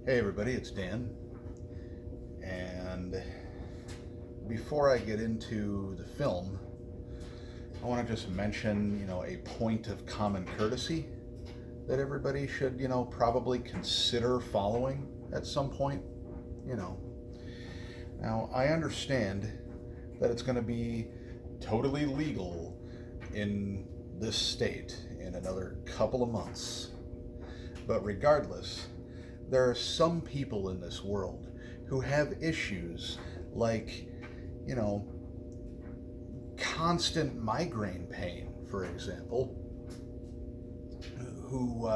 Hey everybody, it's Dan. And before I get into the film, I want to just mention, a point of common courtesy that everybody should, probably consider following at some point. You know. Now, I understand that it's going to be totally legal in this state in another couple of months. But regardless, there are some people in this world who have issues like, you know, constant migraine pain, for example, who,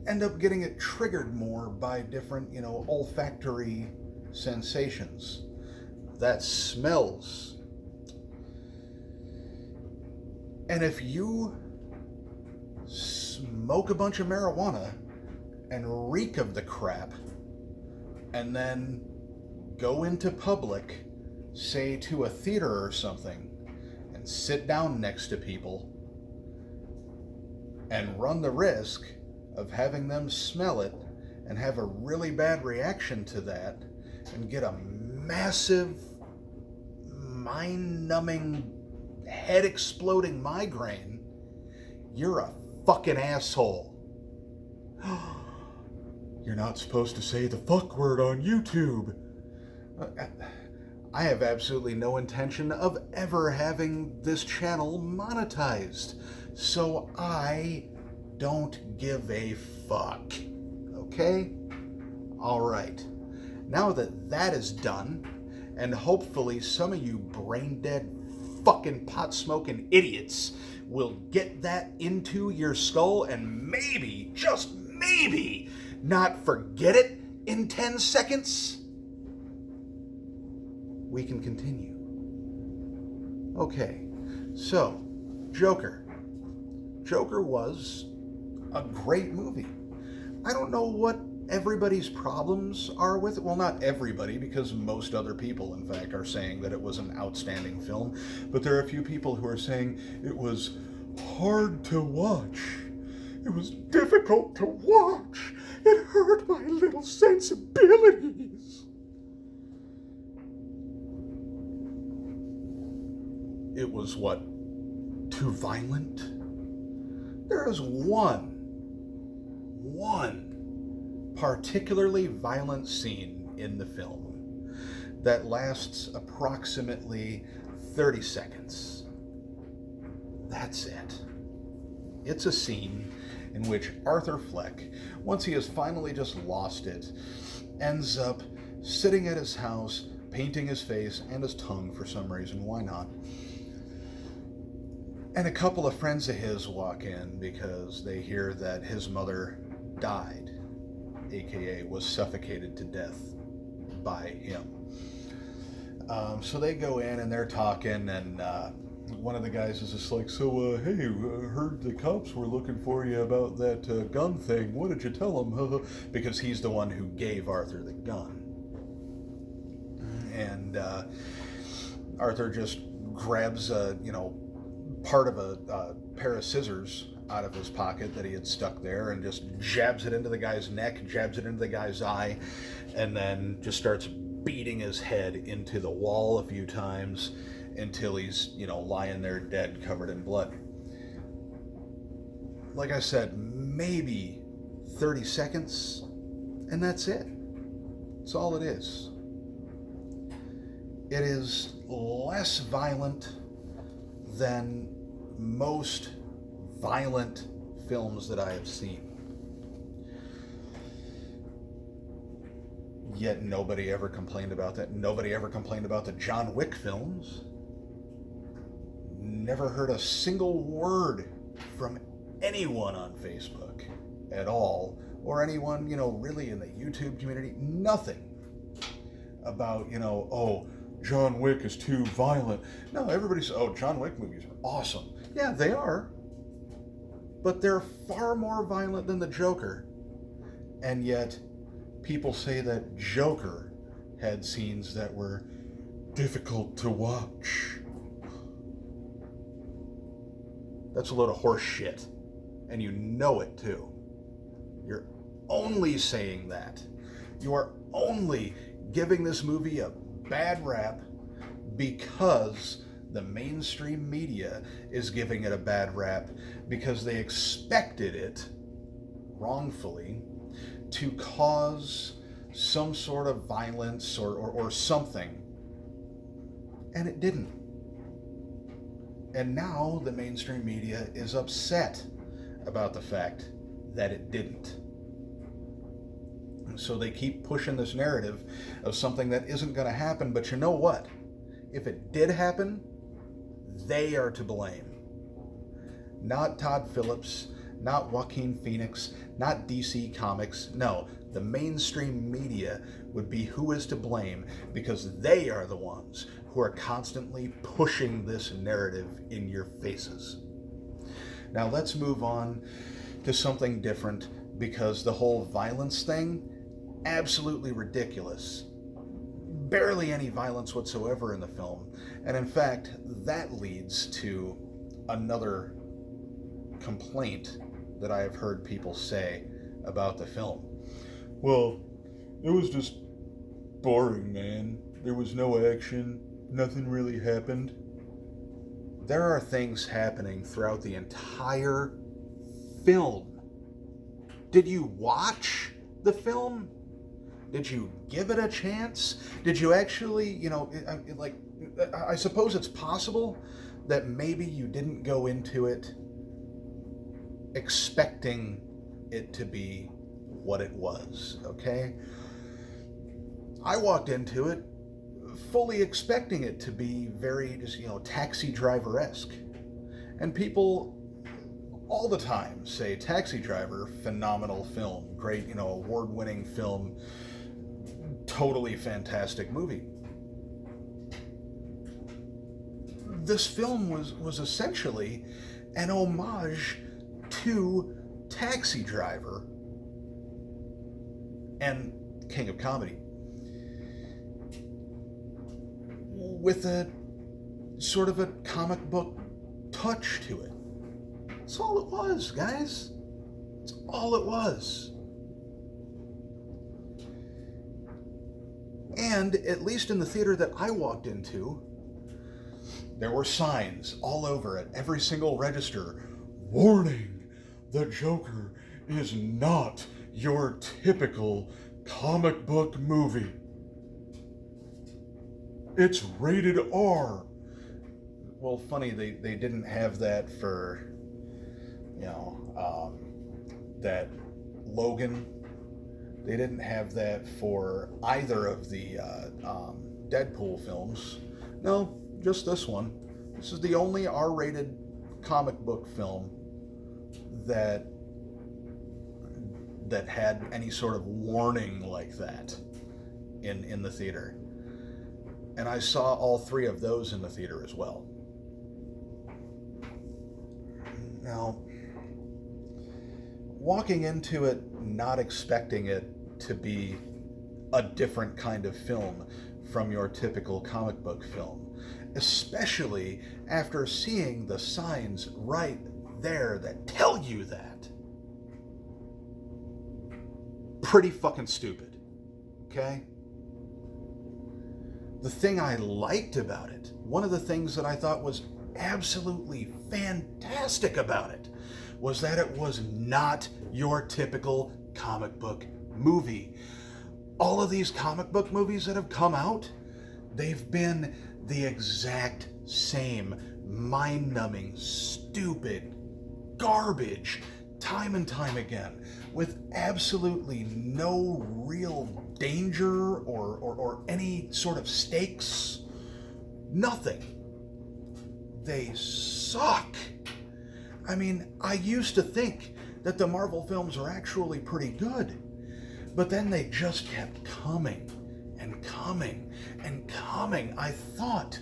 end up getting it triggered more by different, olfactory sensations. That smells. And if you smoke a bunch of marijuana and reek of the crap, and then go into public, say to a theater or something, and sit down next to people, and run the risk of having them smell it and have a really bad reaction to that and get a massive, mind numbing, head exploding migraine, you're a fucking asshole. You're not supposed to say the fuck word on YouTube. I have absolutely no intention of ever having this channel monetized, so I don't give a fuck. Okay? Alright. Now that that is done, and hopefully some of you brain dead fucking pot smoking idiots will get that into your skull and maybe, just maybe, not forget it in 10 seconds, we can continue. Okay, so, Joker. Joker was a great movie. I don't know what everybody's problems are with it. Well, not everybody, because most other people, in fact, are saying that it was an outstanding film. But there are a few people who are saying it was hard to watch. It was difficult to watch. It hurt my little sensibilities. It was what? Too violent? There is one particularly violent scene in the film that lasts approximately 30 seconds. That's it. It's a scene in which Arthur Fleck, once he has finally just lost it, ends up sitting at his house, painting his face and his tongue for some reason. Why not? And a couple of friends of his walk in because they hear that his mother died, aka was suffocated to death by him. So they go in and they're talking, and one of the guys is just like, so, hey, heard the cops were looking for you about that gun thing. What did you tell them? Because he's the one who gave Arthur the gun. And Arthur just grabs part of a pair of scissors out of his pocket that he had stuck there and just jabs it into the guy's neck, jabs it into the guy's eye, and then just starts beating his head into the wall a few times until he's, lying there dead, covered in blood. Like I said, maybe 30 seconds, and that's it. That's all it is. It is less violent than most violent films that I have seen. Yet nobody ever complained about that. Nobody ever complained about the John Wick films. Never heard a single word from anyone on Facebook at all, or anyone, really in the YouTube community. Nothing about, oh, John Wick is too violent. No, everybody says, oh, John Wick movies are awesome. Yeah, they are. But they're far more violent than the Joker. And yet, people say that Joker had scenes that were difficult to watch. That's a load of horse shit. And you know it, too. You're only saying that. You are only giving this movie a bad rap because the mainstream media is giving it a bad rap because they expected it, wrongfully, to cause some sort of violence or something. And it didn't. And now the mainstream media is upset about the fact that it didn't. And so they keep pushing this narrative of something that isn't going to happen. But you know what? If it did happen, they are to blame. Not Todd Phillips, not Joaquin Phoenix, not DC Comics. No, the mainstream media would be who is to blame because they are the ones who are constantly pushing this narrative in your faces. Now let's move on to something different, because the whole violence thing, absolutely ridiculous. Barely any violence whatsoever in the film. And in fact, that leads to another complaint that I have heard people say about the film. Well, it was just boring, man. There was no action. Nothing really happened. There are things happening throughout the entire film. Did you watch the film? Did you give it a chance? Did you actually, I suppose it's possible that maybe you didn't go into it expecting it to be what it was, okay? I walked into it fully expecting it to be very just, Taxi Driver-esque. And people all the time say Taxi Driver, phenomenal film, great, award-winning film, totally fantastic movie. This film was essentially an homage to Taxi Driver and King of Comedy, with a sort of a comic book touch to it. That's all it was, guys. That's all it was. And at least in the theater that I walked into, there were signs all over at every single register. Warning, the Joker is not your typical comic book movie. It's rated R. Well, funny, they didn't have that for, that Logan. They didn't have that for either of the Deadpool films. No, just this one. This is the only R-rated comic book film that had any sort of warning like that in the theater. And I saw all three of those in the theater as well. Now, walking into it not expecting it to be a different kind of film from your typical comic book film, especially after seeing the signs right there that tell you that. Pretty fucking stupid, okay? The thing I liked about it, one of the things that I thought was absolutely fantastic about it, was that it was not your typical comic book movie. All of these comic book movies that have come out, they've been the exact same mind-numbing, stupid garbage, time and time again, with absolutely no real danger or any sort of stakes. Nothing. They suck. I mean, I used to think that the Marvel films are actually pretty good, but then they just kept coming and coming and coming. I thought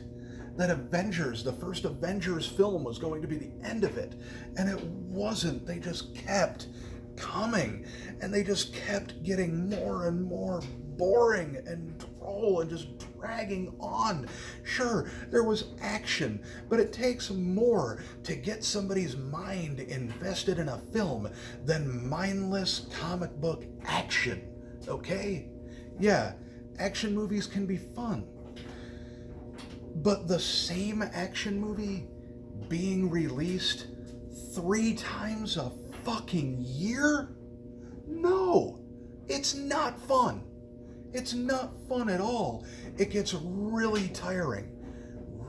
that Avengers, the first Avengers film, was going to be the end of it, and it wasn't. They just kept coming, and they just kept getting more and more boring and droll and just dragging on. Sure, there was action, but it takes more to get somebody's mind invested in a film than mindless comic book action, okay? Yeah, action movies can be fun. But the same action movie being released 3 times a fucking year? No, it's not fun. It's not fun at all. It gets really tiring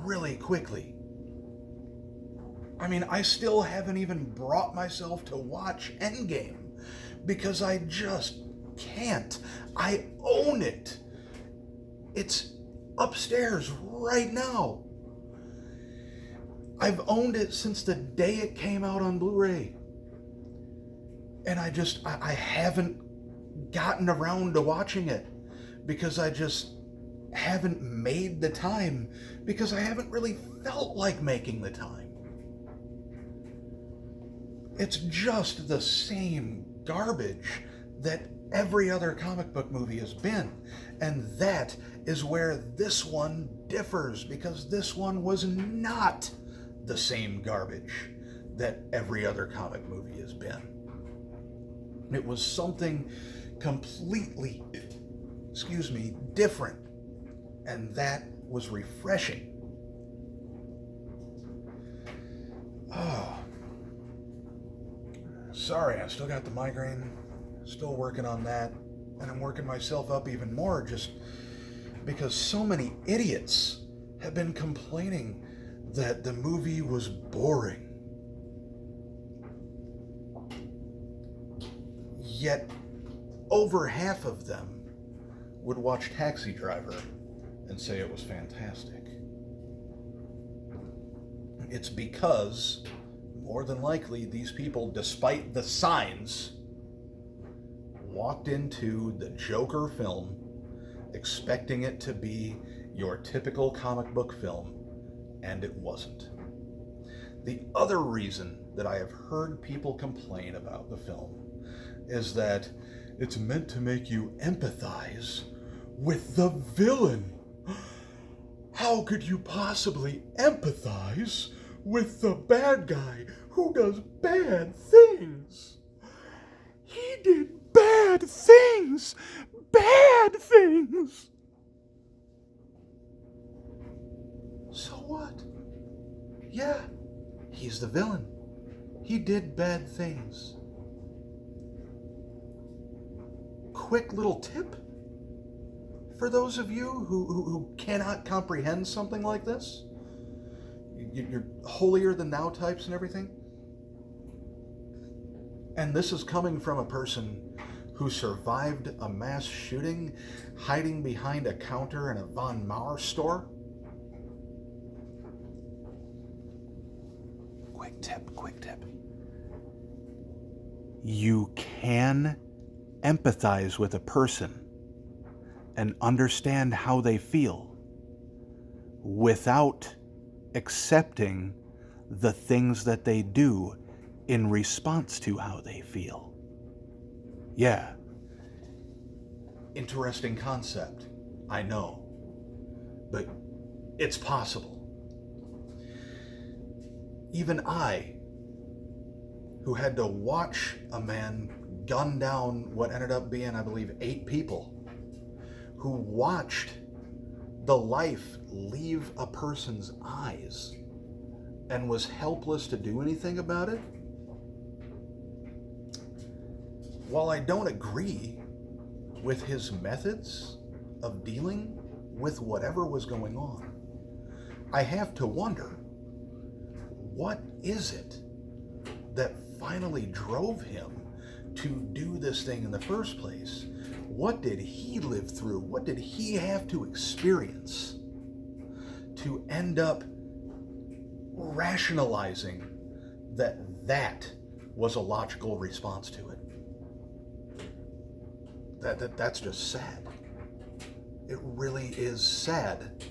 really quickly. I mean, I still haven't even brought myself to watch Endgame because I just can't. I own it. It's upstairs right now. I've owned it since the day it came out on Blu-ray. And I haven't gotten around to watching it because I just haven't made the time, because I haven't really felt like making the time. It's just the same garbage that every other comic book movie has been. And that is where this one differs, because this one was not the same garbage that every other comic movie has been. It was something completely, different. And that was refreshing. Oh. Sorry, I still got the migraine. Still working on that. And I'm working myself up even more just because so many idiots have been complaining that the movie was boring. Yet, over half of them would watch Taxi Driver and say it was fantastic. It's because, more than likely, these people, despite the signs, walked into the Joker film expecting it to be your typical comic book film, and it wasn't. The other reason that I have heard people complain about the film is that it's meant to make you empathize with the villain. How could you possibly empathize with the bad guy who does bad things? He did bad things! Bad things! So what? Yeah, he's the villain. He did bad things. Quick little tip for those of you who cannot comprehend something like this. You're holier than thou types and everything. And this is coming from a person who survived a mass shooting hiding behind a counter in a Von Maur store. Quick tip. You can empathize with a person and understand how they feel without accepting the things that they do in response to how they feel. Yeah. Interesting concept, I know. But it's possible. Even I, who had to watch a man gun down what ended up being, I believe, 8 people, who watched the life leave a person's eyes and was helpless to do anything about it. While I don't agree with his methods of dealing with whatever was going on, I have to wonder, what is it that finally drove him to do this thing in the first place? What did he live through? What did he have to experience to end up rationalizing that was a logical response to it? That's just sad. It really is sad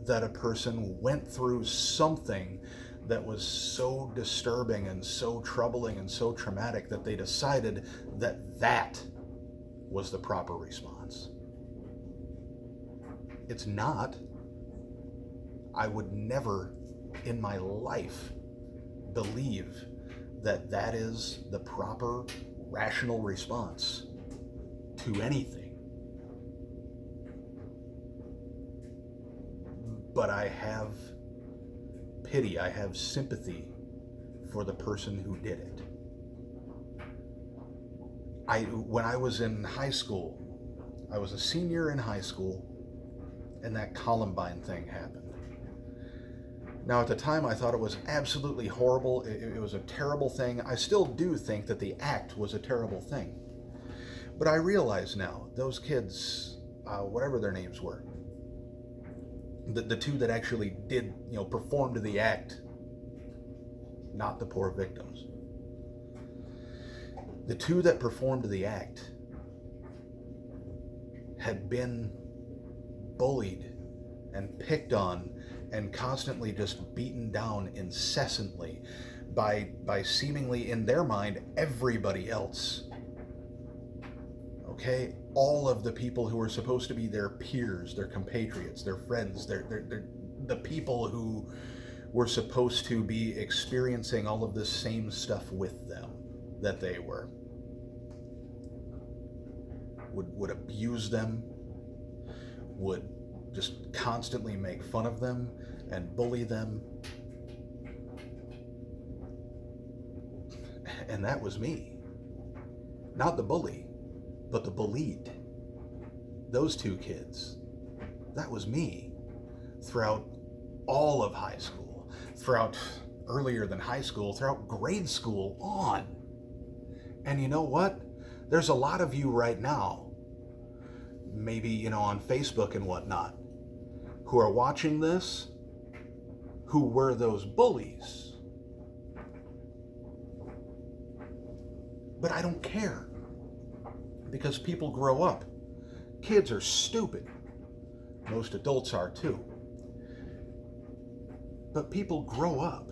that a person went through something that was so disturbing and so troubling and so traumatic that they decided that was the proper response. It's not. I would never in my life believe that that is the proper rational response to anything. But I have pity, I have sympathy for the person who did it. When I was in high school, I was a senior in high school, and that Columbine thing happened. Now, at the time, I thought it was absolutely horrible. It was a terrible thing. I still do think that the act was a terrible thing. But I realize now, those kids, whatever their names were, the two that actually did, performed the act, not the poor victims. The two that performed the act had been bullied and picked on and constantly just beaten down incessantly by seemingly, in their mind, everybody else. Okay? All of the people who were supposed to be their peers, their compatriots, their friends, the people who were supposed to be experiencing all of this same stuff with them that they were, would abuse them, would just constantly make fun of them and bully them. And that was me. Not the bully, but the bullied. Those two kids. That was me throughout all of high school, throughout earlier than high school, throughout grade school on. And you know what? There's a lot of you right now, maybe, on Facebook and whatnot, who are watching this, who were those bullies. But I don't care, because people grow up. Kids are stupid. Most adults are too. But people grow up,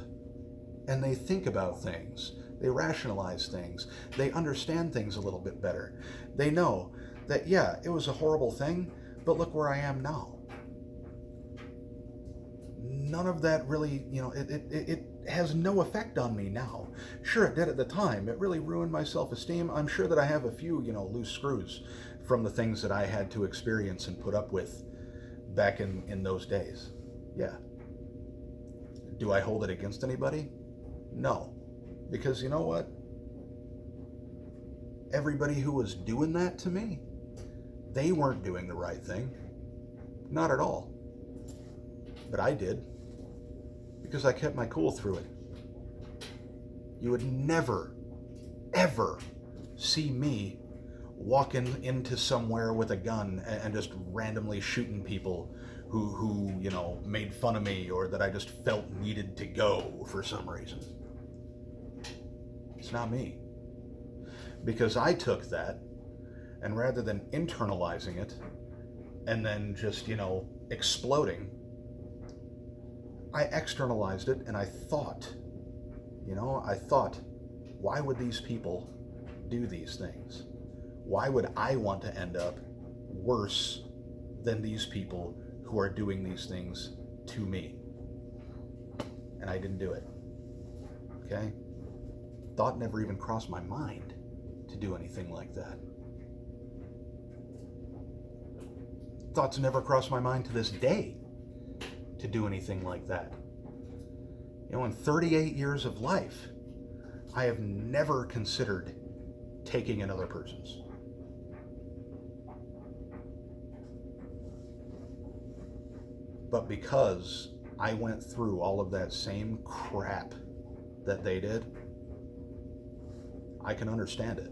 and they think about things. They rationalize things. They understand things a little bit better. They know that, yeah, it was a horrible thing, but look where I am now. None of that really, it has no effect on me now. Sure, it did at the time. It really ruined my self-esteem. I'm sure that I have a few, loose screws from the things that I had to experience and put up with back in those days. Yeah. Do I hold it against anybody? No. Because you know what? Everybody who was doing that to me, they weren't doing the right thing. Not at all. But I did. Because I kept my cool through it. You would never, ever see me walking into somewhere with a gun and just randomly shooting people who made fun of me, or that I just felt needed to go for some reason. It's not me. Because I took that, and rather than internalizing it and then just, exploding, I externalized it, and I thought, why would these people do these things? Why would I want to end up worse than these people who are doing these things to me? And I didn't do it. Okay? Thought never even crossed my mind to do anything like that. Thoughts never crossed my mind to this day to do anything like that. In 38 years of life, I have never considered taking another person's. But because I went through all of that same crap that they did, I can understand it.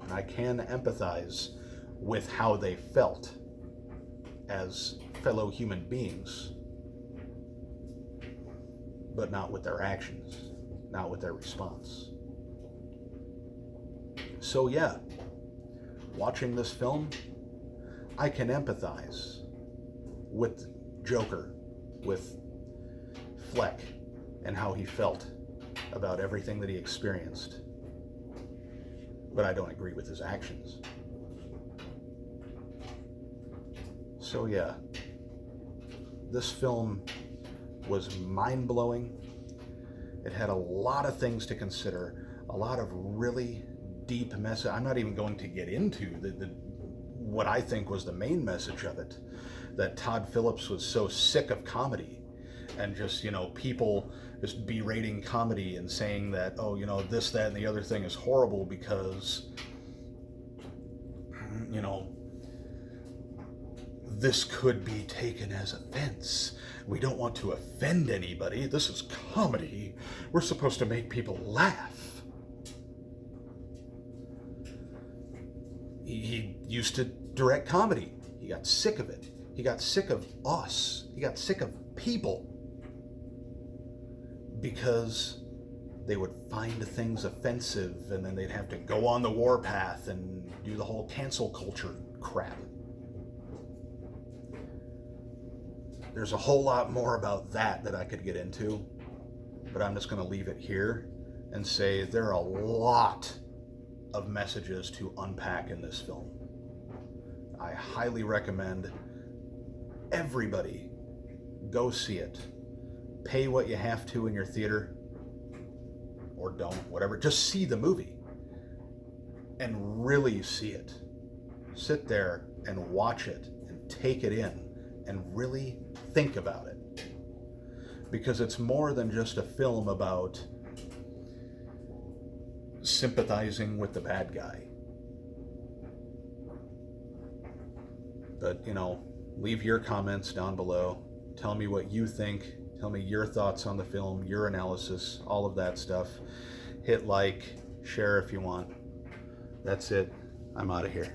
And I can empathize with how they felt as fellow human beings, but not with their actions, not with their response. So yeah, watching this film, I can empathize with Joker, with Fleck, and how he felt about everything that he experienced. But I don't agree with his actions. So yeah, This film was mind-blowing. It had a lot of things to consider, a lot of really deep message. I'm not even going to get into what I think was the main message of it, that Todd Phillips was so sick of comedy and just, people just berating comedy and saying that, oh, this, that, and the other thing is horrible because, this could be taken as offense. We don't want to offend anybody. This is comedy. We're supposed to make people laugh. He used to direct comedy. He got sick of it. He got sick of us. He got sick of people because they would find things offensive and then they'd have to go on the warpath and do the whole cancel culture crap. There's a whole lot more about that I could get into, but I'm just going to leave it here and say there are a lot of messages to unpack in this film. I highly recommend everybody go see it. Pay what you have to in your theater, or don't, whatever. Just see the movie and really see it. Sit there and watch it and take it in and really think about it, because it's more than just a film about sympathizing with the bad guy. But, leave your comments down below. Tell me what you think. Tell me your thoughts on the film, your analysis, all of that stuff. Hit like, share if you want. That's it. I'm out of here.